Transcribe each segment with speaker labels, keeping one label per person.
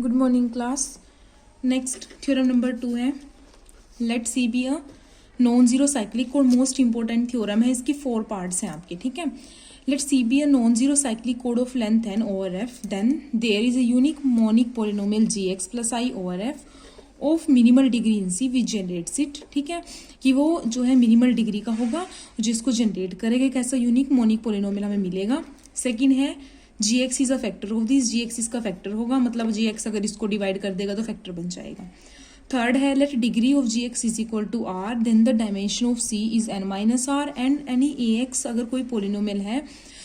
Speaker 1: Good morning class. Next theorem number 2 है। Let C be a non zero cyclic और most important theorem है। इसकी 4 parts हैं आपके, ठीक है। Let C be a non zero cyclic code of length N over F, then there is a unique monic polynomial G x plus I over F of minimal degree in C which generates it, ठीक है। कि वो जो है minimal degree का होगा जिसको generate करेगा, एक ऐसा यूनिक मोनिक पोलिनोमियल हमें मिलेगा। सेकेंड है G x is a factor of this, G x इसका फैक्टर होगा, मतलब जी एक्स अगर इसको डिवाइड कर देगा तो फैक्टर बन जाएगा। थर्ड है let degree of G x is equal to R, then the dimension of C is N minus R and any A X अगर कोई पोलिनोमियल है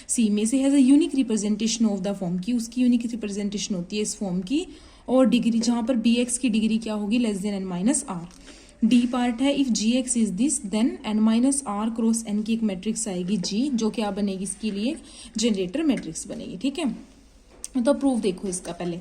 Speaker 1: सी में से has a unique representation of the form की, उसकी unique representation होती है इस फॉर्म की, और डिग्री जहां पर बी एक्स की डिग्री क्या होगी less than n minus r. D part है if G x is this then n minus are cross n की एक मैट्रिक्स आएगी जी, जो क्या बनेगी इसके लिए जनरेटर मैट्रिक्स बनेगी, ठीक है। तो प्रूफ देखो इसका पहले।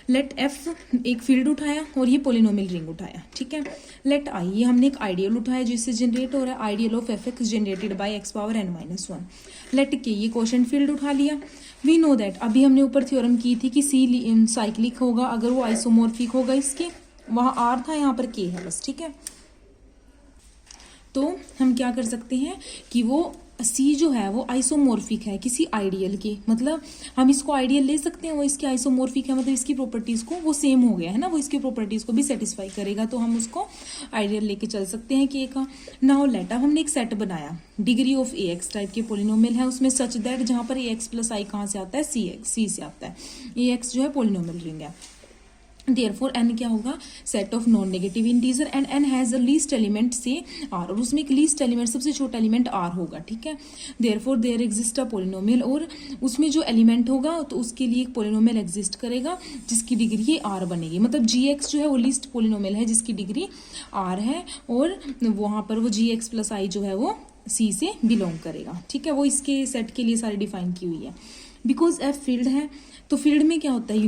Speaker 1: लेट एफ एक फील्ड उठाया और ये पोलिनोमियल रिंग उठाया, ठीक है। लेट आई ये हमने एक आइडियल उठाया जिससे जनरेट हो रहा है ideal of F X generated by X power N minus 1। Let के ये क्वोशंट फील्ड उठा लिया। वी नो दैट अभी हमने ऊपर थ्योरम की थी कि सी साइक्लिक होगा अगर वो आइसोमोर्फिक होगा इसके, वहां आर था यहाँ पर के है बस, ठीक है। तो हम क्या कर सकते हैं कि वो सी जो है वो आइसोमोर्फिक है किसी आइडियल के, मतलब हम इसको आइडियल ले सकते हैं, वो इसके आइसोमोर्फिक है मतलब इसकी प्रॉपर्टीज को वो सेम हो गया है ना, वो इसकी प्रॉपर्टीज को भी सेटिस्फाई करेगा, तो हम उसको आइडियल लेके चल सकते हैं कि का। नाउ लेट अब हमने एक सेट बनाया degree of A x type के पोलिनोमियल है उसमें सच दैट जहां पर ए एक्स प्लस आई कहाँ से आता है सी से आता है, ए एक्स जो है पोलिनोमियल रिंग है। Therefore n क्या होगा set of non negative integer and n has a least element से r, और उसमें एक लीस्ट एलिमेंट सबसे छोटा एलिमेंट r होगा, ठीक है। Therefore there exists a polynomial, और उसमें जो एलिमेंट होगा तो उसके लिए एक पोलिनोमियल एग्जिस्ट करेगा जिसकी डिग्री r बनेगी, मतलब gx जो है वो लीस्ट पोलिनोमियल है जिसकी डिग्री r है, और वहां पर वो gx प्लस आई जो है वो c से बिलोंग करेगा, ठीक है। वो इसके सेट के लिए सारी डिफाइन की हुई है। बिकॉज f फील्ड है तो फील्ड में क्या होता है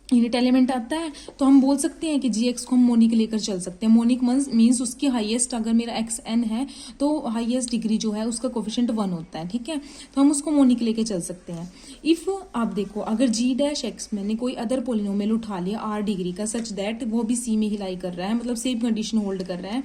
Speaker 1: यूनिट एलिमेंट आता है, तो हम बोल सकते हैं कि जी एक्स को हम मोनिक लेकर चल सकते हैं। मोनिक मीन्स उसकी हाईएस्ट, अगर मेरा एक्स एन है तो हाईएस्ट डिग्री जो है उसका कोफिशिएंट 1 होता है, ठीक है। तो हम उसको मोनिक लेके चल सकते हैं। इफ आप देखो अगर जी डैश एक्स मैंने कोई अदर पोलिनोमियल उठा लिया आर डिग्री का सच दैट वो भी सी में ही लाई कर रहा है, मतलब सेम कंडीशन होल्ड कर रहा है,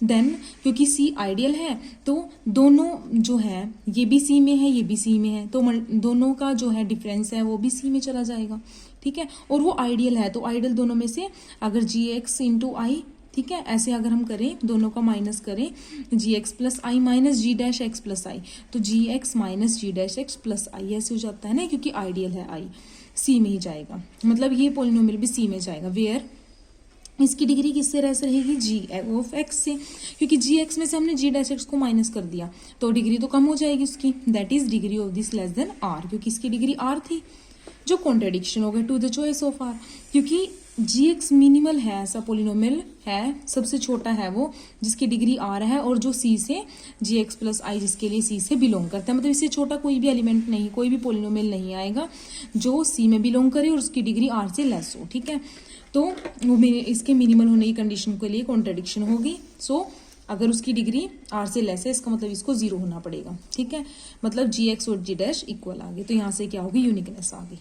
Speaker 1: देन क्योंकि सी आइडियल है तो दोनों जो है ये भी सी में है ये भी सी में है, तो दोनों का जो है डिफरेंस है वो भी सी में चला जाएगा, ठीक है। और वो आइडियल है तो आइडियल दोनों में से अगर जी एक्स इंटू आई, ठीक है, ऐसे अगर हम करें दोनों का माइनस करें जी x plus I minus ji dash x plus I, तो जी एक्स माइनस जी डैश एक्स प्लस आई ऐसे हो जाता है ना, क्योंकि आइडियल है आई सी में ही जाएगा, मतलब ये पोलिनोमियल भी सी में जाएगा। वेयर इसकी डिग्री किससे रहेगी जी ऑफ एक्स से, क्योंकि जी एक्स में से हमने जी डैश एक्स को माइनस कर दिया तो डिग्री तो कम हो जाएगी उसकी, that is degree of this less than R, क्योंकि इसकी डिग्री आर थी, जो कॉन्ट्रेडिक्शन हो गया to the choice of R, क्योंकि जी एक्स मिनिमल है ऐसा पोलिनोमियल है, सबसे छोटा है वो जिसकी डिग्री आर है, और जो सी से जी एक्स प्लस आई जिसके लिए सी से बिलोंग करता है, मतलब इससे छोटा कोई भी एलिमेंट नहीं, कोई भी पोलिनोमियल नहीं आएगा जो सी में बिलोंग करे और उसकी डिग्री आर से लेस हो, ठीक है। तो वो इसके मिनिमल होने की कंडीशन के लिए कॉन्ट्रेडिक्शन होगी। सो अगर उसकी डिग्री आर से लेस है इसका मतलब इसको 0 होना पड़ेगा, ठीक है, मतलब जी एक्स और जी डैश इक्वल आ गए, तो यहाँ से क्या होगी यूनिकनेस आ गई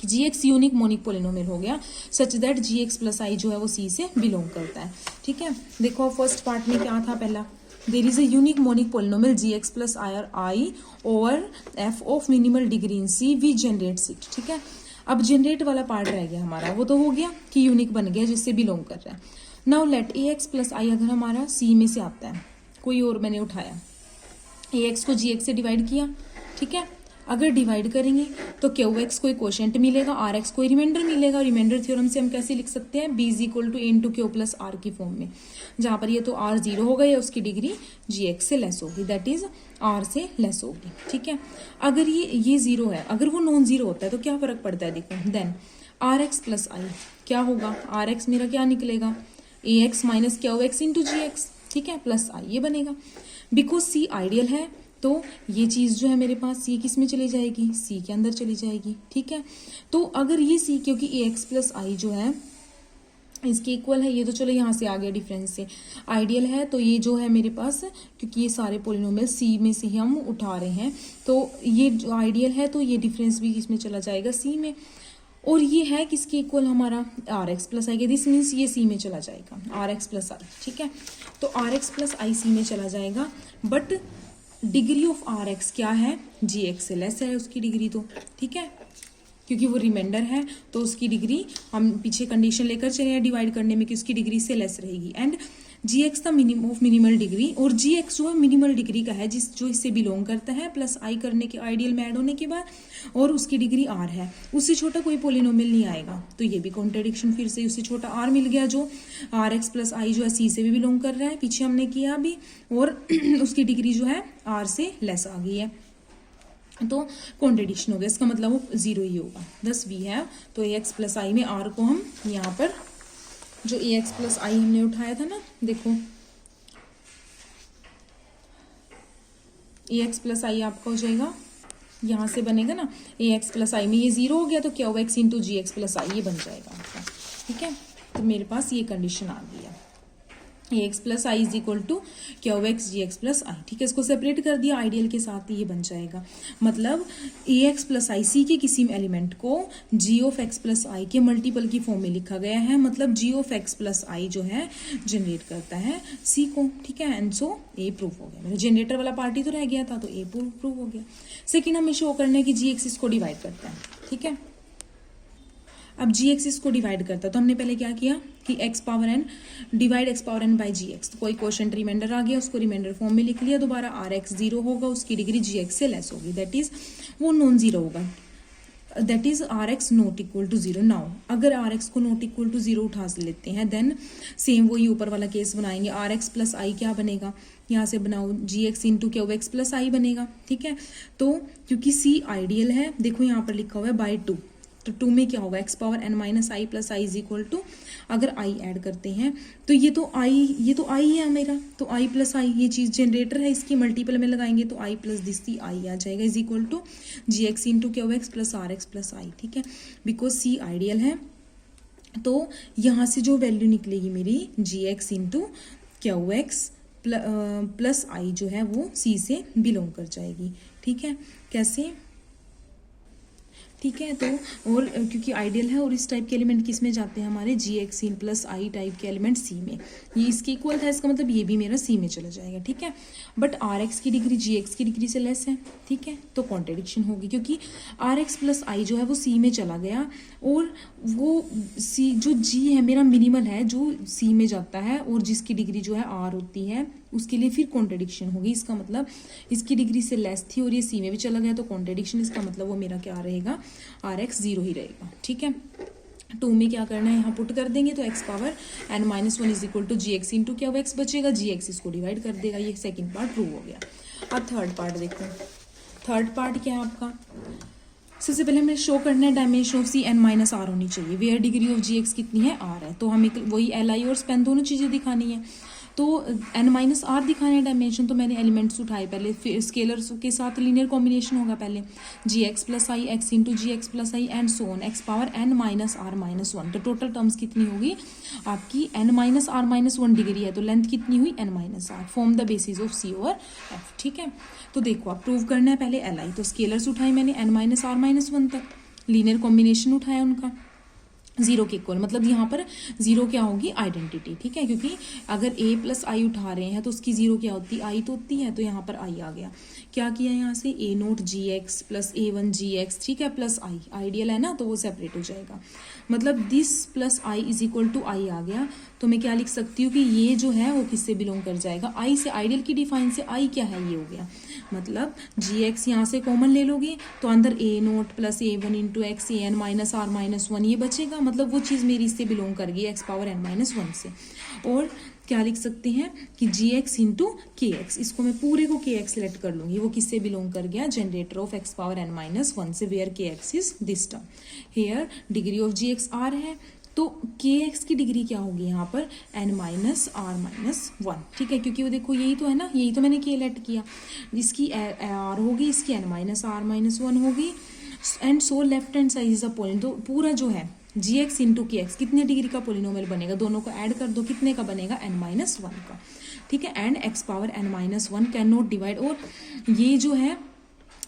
Speaker 1: कि G x unique monic polynomial हो गया such that G x plus I जो है वो सी से बिलोंग करता है, ठीक है। देखो फर्स्ट पार्ट में क्या था पहला, there is a unique monic polynomial G x plus I over F of minimal degree in C we generates it, ठीक है। अब जनरेट वाला पार्ट रह गया हमारा, वो तो हो गया कि यूनिक बन गया जिससे बिलोंग कर रहा है। नाउ लेट ए एक्स प्लस आई अगर हमारा सी में से आता है, कोई और मैंने उठाया ए एक्स को जी एक्स से डिवाइड किया, ठीक है। अगर डिवाइड करेंगे तो क्यू एक्स को क्वोशंट मिलेगा, आर एक्स को रिमाइंडर मिलेगा। रिमाइंडर थ्योरम से हम कैसे लिख सकते हैं B is equal to into Q plus R की फॉर्म में, जहां पर ये तो आर 0 हो गई है उसकी डिग्री जी एक्स से लेस होगी, दैट इज आर से लेस होगी, ठीक है। अगर ये 0 है, अगर वो नॉन 0 होता है तो क्या फर्क पड़ता है देखो, then R x plus I क्या होगा, आर एक्स मेरा क्या निकलेगा A x minus Q x into G x, ठीक है, प्लस आई ये बनेगा। बिकॉज सी आइडियल है तो ये चीज जो है मेरे पास सी किस में चली जाएगी सी के अंदर चली जाएगी, ठीक है। तो अगर ये सी क्योंकि ए एक्स प्लस आई जो है इसके इक्वल है, ये तो चलो यहाँ से आ गया डिफरेंस से, आइडियल है तो ये जो है मेरे पास क्योंकि ये सारे पोलिनोमियल सी में से ही हम उठा रहे हैं तो ये जो आइडियल है तो ये डिफरेंस भी इसमें चला जाएगा सी में, और ये है किसके इक्वल हमारा आर एक्स प्लस आई के, दिस मीन्स ये सी में चला जाएगा आर एक्स प्लस आई, ठीक है। तो R x plus I C में चला जाएगा, but degree of R X क्या है, जी एक्स से लेस है उसकी डिग्री तो, ठीक है, क्योंकि वो रिमाइंडर है तो उसकी डिग्री हम पीछे कंडीशन लेकर चले हैं डिवाइड करने में कि उसकी डिग्री से लेस रहेगी। And G X the minimum of minimal degree, और जी एक्स जो है मिनिमल डिग्री का है जो इससे बिलोंग करता है, प्लस आई करने के आइडियल में ऐड होने के बाद, और उसकी डिग्री आर है, उससे छोटा कोई पोलिनोमियल नहीं आएगा। तो ये भी कॉन्ट्रडिक्शन, फिर से उससे छोटा आर मिल गया जो आर एक्स प्लस आई जो है सी से भी बिलोंग कर रहा है, पीछे हमने किया अभी, और उसकी डिग्री जो है आर से लेस आ गई है, तो कॉन्ट्रडिक्शन हो गया, इसका मतलब वो जीरो ही होगा। दस वी है, तो ए एक्स प्लस आई में आर को हम यहाँ पर जो ए एक्स प्लस आई हमने उठाया था ना, देखो ए एक्स प्लस आई आपका हो जाएगा, यहाँ से बनेगा ना ए एक्स प्लस आई में ये जीरो हो गया तो क्या हुआ x into G x plus आई, ये बन जाएगा आपका, ठीक है। तो मेरे पास ये कंडीशन आ गई है, A x plus I is equal to क्या हुआ x G x plus I, ठीक है। इसको सेपरेट कर दिया आइडियल के साथ, ये बन जाएगा, मतलब ए एक्स प्लस आई सी के किसी एलिमेंट को जी ऑफ एक्स प्लस आई के मल्टीपल की फॉर्म में लिखा गया है, मतलब जी ऑफ एक्स प्लस आई जो है जनरेट करता है सी को, ठीक है। एंड सो ए प्रूव हो गया, मेरा जनरेटर वाला पार्टी तो रह गया था, तो ए प्रूव हो गया। सेकेंड हमें शो करना है कि जी एक्सिस को डिवाइड करता है, ठीक है। अब जी एक्सिस को डिवाइड करता है तो हमने पहले क्या किया कि X power N divide X power N by G X, तो कोई क्वोशंट रिमाइंडर आ गया, उसको रिमाइंडर फॉर्म में लिख लिया, दोबारा आर एक्स जीरो होगा, उसकी डिग्री जी एक्स से लेस होगी, दैट इज वो नॉन जीरो होगा, that is R X not equal to zero. Now अगर आर एक्स को नॉट इक्वल टू जीरो उठा लेते हैं, देन सेम वही ऊपर वाला केस बनाएंगे, आर एक्स प्लस आई क्या बनेगा, यहाँ से बनाओ जी एक्स इंटू क्या हुआ एक्स प्लस आई बनेगा, ठीक है। तो क्योंकि सी आइडियल है, देखो यहाँ पर लिखा हुआ है बाई टू, तो टू में क्या होगा X power N minus I plus I is equal to, अगर आई ऐड करते हैं तो ये तो आई है मेरा, तो आई प्लस आई ये चीज जनरेटर है, इसकी मल्टीपल में लगाएंगे तो आई प्लस दिस दी आई आ जाएगा is equal to G x into क्या हुआ x plus R x plus I, ठीक है। बिकॉज सी आइडियल है, तो यहाँ से जो वैल्यू निकलेगी मेरी जी एक्स इंटू क्या हुआ एक्स प्लस आई जो है वो सी से बिलोंग कर जाएगी, ठीक है। कैसे, ठीक है। तो और क्योंकि आइडियल है और इस टाइप के एलिमेंट किस में जाते हैं हमारे G x in plus I type के एलिमेंट सी में, ये इसके इक्वल था, इसका मतलब ये भी मेरा सी में चला जाएगा, ठीक है। बट आर एक्स की डिग्री जी एक्स की डिग्री से लेस है, ठीक है, तो कॉन्ट्रडिक्शन होगी क्योंकि आर एक्स प्लस आई जो है वो सी में चला गया, और वो सी जो जी है मेरा मिनिमल है जो सी में जाता है और जिसकी डिग्री जो है आर होती है, उसके लिए फिर कॉन्ट्रडिक्शन होगी। इसका मतलब इसकी डिग्री से लेस थी और ये सी में भी चला गया, तो कॉन्ट्रडिक्शन, इसका मतलब वो मेरा क्या रहेगा आर एक्स जीरो ही रहेगा, ठीक है। टू में क्या करना है, यहाँ पुट कर देंगे तो X power N minus one is equal to G x into क्या हुआ एक्स बचेगा, जी एक्स इसको डिवाइड कर देगा, ये सेकंड पार्ट प्रूव हो गया। अब थर्ड पार्ट देखो, थर्ड पार्ट क्या है आपका, सबसे पहले हमें शो करना है dimension of C N minus R होनी चाहिए, where degree of G X कितनी है आर है, तो हमें वही एल आई और स्पेन दोनों चीजें दिखानी है, तो एन माइनस आर दिखाने डायमेंशन, तो मैंने एलिमेंट्स उठाए पहले, फिर स्केलर्स के साथ लीनियर कॉम्बिनेशन होगा पहले G x plus I x into G x plus I and so on x power N minus are minus one, तो टोटल टर्म्स कितनी होगी आपकी n minus are minus one degree है, तो लेंथ कितनी हुई n minus r, form the basis of C over F, ठीक है। तो देखो आप प्रूव करना है पहले एल आई, तो स्केलर्स उठाए मैंने N minus are minus one तक, लीनियर कॉम्बिनेशन उठाया उनका जीरो के इक्वल, मतलब यहाँ पर जीरो क्या होगी आइडेंटिटी, ठीक है, क्योंकि अगर ए प्लस आई उठा रहे हैं तो उसकी जीरो क्या होती है आई तो होती है, तो यहाँ पर आई आ गया, क्या किया यहाँ से ए note ji x plus A one ji x, ठीक है, प्लस आई आइडियल है ना, तो वो सेपरेट हो जाएगा, मतलब this plus I is equal to I आ गया, तो मैं क्या लिख सकती हूँ कि ये जो है वो किससे बिलोंग कर जाएगा आई से, आइडियल की डिफाइन से आई क्या है ये हो गया, मतलब जी एक्स यहाँ से कॉमन ले लोगे तो अंदर A naught plus A one into x A n minus are minus one ये बचेगा, मतलब वो चीज़ मेरी इससे बिलोंग कर गई X power N minus one से। और क्या लिख सकते हैं कि G x into K X, इसको मैं पूरे को के एक्स सेलेक्ट कर लूंगी, वो किससे बिलोंग कर गया generator of X power N minus one से, where K X is this term, here degree of G X R है, तो के एक्स की डिग्री क्या होगी यहाँ पर N minus are minus one, ठीक है, क्योंकि वो देखो यही तो है ना, यही तो मैंने के लेट किया, इसकी आर होगी, इसकी n minus are minus one होगी, and so left hand side is a point, तो पूरा जो है G x into K x कितने डिग्री का पोलिनोमियल बनेगा, दोनों को ऐड कर दो, कितने का बनेगा एन माइनस वन का, ठीक है, and X power N minus one can not divide, और ये जो है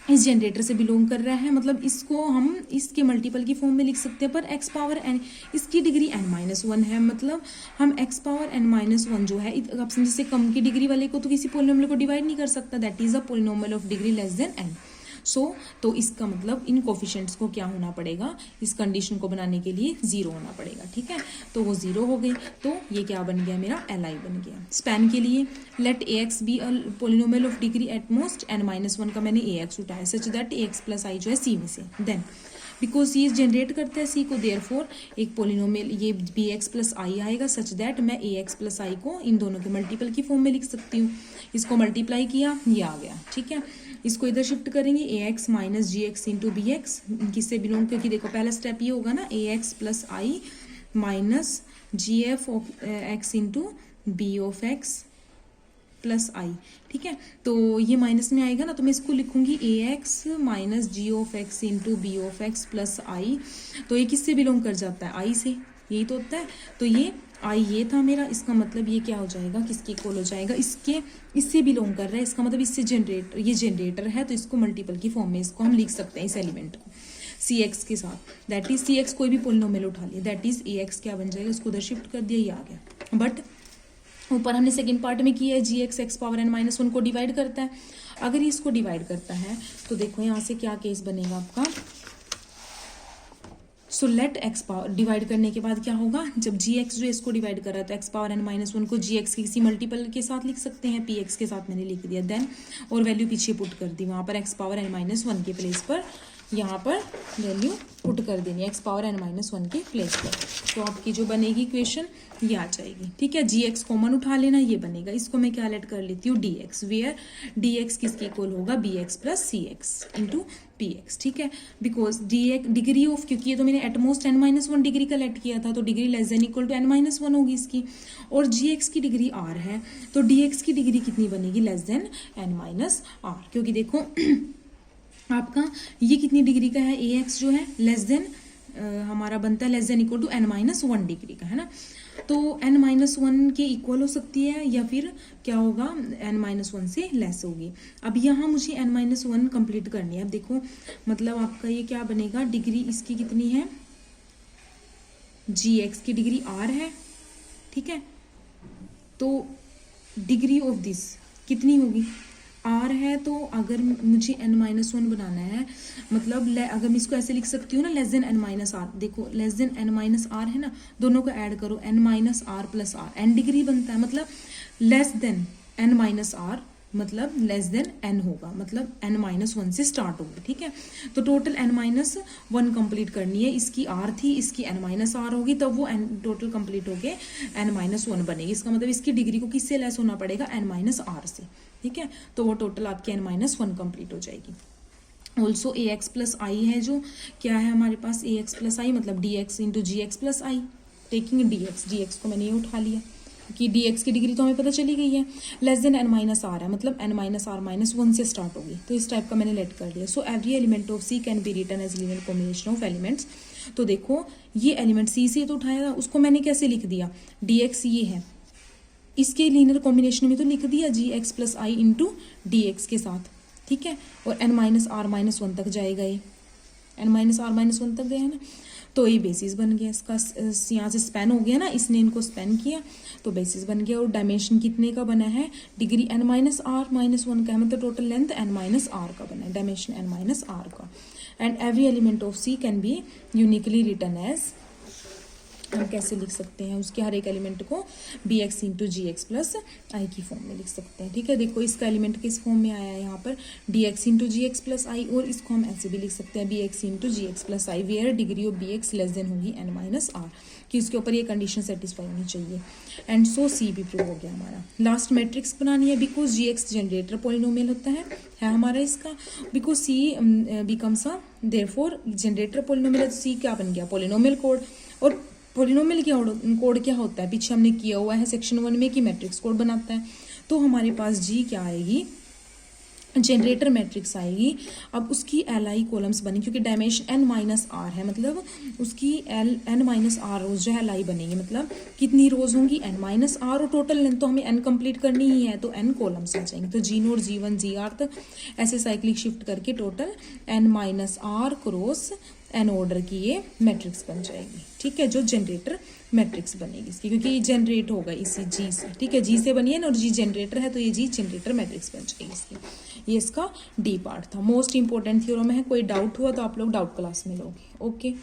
Speaker 1: इस जनरेटर से बिलोंग कर रहा है, मतलब इसको हम इसके मल्टीपल की फॉर्म में लिख सकते हैं, पर एक्स पावर एन, इसकी डिग्री n-1 है, मतलब हम एक्स पावर n-1 जो है, अब जैसे कम की डिग्री वाले को तो किसी पोलिनोमियल को डिवाइड नहीं कर सकता, that is a polynomial of degree less then n। सो तो इसका मतलब इन कोफिशिएंट्स को क्या होना पड़ेगा, इस कंडीशन को बनाने के लिए 0 होना पड़ेगा, ठीक है। तो वो 0 हो गई, तो ये क्या बन गया, मेरा Li बन गया। स्पैन के लिए let ax be a polynomial of degree at most n-1 का मैंने ax उठाया, such that ax plus I जो है c में से, देन बिकॉज ये जनरेट करता है सी को, देयरफॉर एक पोलिनोमियल ये बी एक्स प्लस आई आएगा, सच दैट मैं ए एक्स प्लस आई को इन दोनों के मल्टीपल की फॉर्म में लिख सकती हूँ। इसको मल्टीप्लाई किया, ये आ गया, ठीक है। इसको इधर शिफ्ट करेंगे, A x minus G x into B x, किससे बिलोंग, क्योंकि देखो पहला स्टेप ये होगा ना, A x plus I minus G F of x into B of x plus I, ठीक है। तो ये माइनस में आएगा ना, तो मैं इसको लिखूंगी A x minus G of x into B of x plus I. तो ये किससे बिलोंग कर जाता है, आई से, यही तो होता है। तो ये आई ये था मेरा, इसका मतलब ये क्या हो जाएगा, किसके इक्वल हो जाएगा, इससे बिलोंग कर रहा है, इसका मतलब इससे जनरेटर, ये जनरेटर है, तो इसको मल्टीपल की फॉर्म में इसको हम लिख सकते हैं, इस एलिमेंट को सी एक्स के साथ, दैट इज सी एक्स कोई भी पोलिनोमियल उठा लिया, दैट इज ए एक्स क्या बन जाएगा, इसको उधर शिफ्ट कर दिया, ये आ गया। बट ऊपर हमने सेकंड पार्ट में किया है, G x x power n-1 को डिवाइड करता है। अगर ये इसको डिवाइड करता है तो देखो यहाँ से क्या केस बनेगा आपका, so let x power divide करने के बाद क्या होगा, जब जी एक्स जो इसको डिवाइड कर रहा है तो एक्स पावर n-1 को जी एक्स के किसी मल्टीपल के साथ लिख सकते हैं, पी एक्स के साथ मैंने लिख दिया, देन और वैल्यू पीछे पुट कर दी, वहाँ पर एक्स पावर n-1 के प्लेस पर यहाँ पर वैल्यू पुट कर देनी है, एक्स पावर n-1 के प्लेस पर। तो आपकी जो बनेगी इक्वेशन ये आ जाएगी, ठीक है। जी एक्स कॉमन उठा लेना, ये बनेगा, इसको मैं क्या लेट कर लेती हूँ, D X, where D X किसके इक्वल होगा, B X plus C X into P X, ठीक है। Because D X degree of, क्योंकि ये तो मैंने एटमोस्ट n-1 डिग्री का लेट किया था, तो degree less than equal to n-1 होगी इसकी, और जी एक्स की डिग्री आर है, तो डी एक्स की डिग्री कितनी बनेगी, लेस देन n-r, क्योंकि देखो आपका ये कितनी डिग्री का है, ए एक्स जो है लेस देन हमारा बनता है less than equal to n-1 degree का, है ना। तो n-1 के इक्वल हो सकती है, या फिर क्या होगा, n-1 से लेस होगी। अब यहाँ मुझे n-1 कंप्लीट करनी है। अब देखो मतलब आपका ये क्या बनेगा, डिग्री इसकी कितनी है, जी एक्स की डिग्री r है, ठीक है। तो डिग्री ऑफ दिस कितनी होगी, r है, तो अगर मुझे n-1 बनाना है, मतलब अगर मैं इसको ऐसे लिख सकती हूँ ना, लेस देन n-r, देखो लेस देन n-r है ना, दोनों को ऐड करो, n-r plus r, n degree बनता है, मतलब लेस देन n-r, मतलब लेस देन n होगा, मतलब n-1 से स्टार्ट होगी, ठीक है। तो टोटल n-1 कंप्लीट करनी है, इसकी r थी, इसकी n-r होगी, तब वो n टोटल कंप्लीट होके n-1 बनेगी। इसका मतलब इसकी डिग्री को किससे लेस होना पड़ेगा, n-r से, ठीक है। तो वो टोटल आपकी n-1 कंप्लीट हो जाएगी। ऑल्सो ए एक्स प्लस आई है, जो क्या है हमारे पास, ए एक्स प्लस आई मतलब D X into G x plus आई, टेकिंग डी एक्स को मैंने ये उठा लिया कि डी एक्स की डिग्री तो हमें पता चली गई है, लेस देन n-r है, मतलब n-r-1 से स्टार्ट होगी, तो इस टाइप का मैंने लेट कर दिया। So every element of C can be written as linear combination of elements. तो देखो ये एलिमेंट सी से तो उठाया था, उसको मैंने कैसे लिख दिया, डी एक्स ये है, इसके लीनियर कॉम्बिनेशन में तो लिख दिया जी एक्स प्लस आई इंटू डी एक्स के साथ, ठीक है। और n-r-1 तक जाएगा, ये n-r-1 तक गया है ना, तो ये बेसिस बन गया इसका, यहाँ से स्पैन हो गया ना, इसने इनको स्पैन किया तो बेसिस बन गया। और डायमेंशन कितने का बना है, डिग्री n-r-1 का है, मतलब टोटल लेंथ n-r का बना है, डायमेंशन n-r का। And every element of C can be uniquely written as, हम कैसे लिख सकते हैं उसके हर एक एलिमेंट को B X into G x plus आई की फॉर्म में लिख सकते हैं, ठीक है। देखो इसका एलिमेंट किस फॉर्म में आया है यहाँ पर, D X into G x plus I, और इसको हम ऐसे भी लिख सकते हैं B X into G x plus I, where degree of B X less than होगी n-r, कि उसके ऊपर ये कंडीशन सेटिस्फाई होनी चाहिए। एंड सो सी भी प्रूव हो गया हमारा। लास्ट मैट्रिक्स बनानी है, because G X generator polynomial होता है हमारा इसका, because C becomes a therefore generator polynomial है, तो सी क्या बन गया, पोलिनोमियल कोड। और पोलिनोमियल कोड क्या होता है, पीछे हमने किया हुआ है सेक्शन 1 में कि मैट्रिक्स कोड बनाता है। तो हमारे पास जी क्या आएगी, जनरेटर मैट्रिक्स आएगी। अब उसकी एल आई कॉलम्स बनी, क्योंकि डायमेंशन n माइनस आर है, मतलब उसकी n माइनस आर रोज जो है एल आई बनेगी। मतलब कितनी रोज होंगी, n माइनस आर, और टोटल लेंथ तो हमें n कंप्लीट करनी ही है, तो n कॉलम्स आ जाएंगे। तो जी नोट G1 GR तक ऐसे साइक्लिक शिफ्ट करके total n minus are cross n order की ये मैट्रिक्स बन जाएगी। ठीक है, जो जनरेटर मैट्रिक्स बनेगी इसकी, क्योंकि ये जनरेट होगा इसी जी से। ठीक है, जी से बनी है ना, और जी जनरेटर है, तो ये जी जनरेटर मैट्रिक्स बन जाएगी इसकी। ये इसका डी पार्ट था। मोस्ट इंपॉर्टेंट थ्योरम है। कोई डाउट हुआ तो आप लोग डाउट क्लास में लोगे। ओके।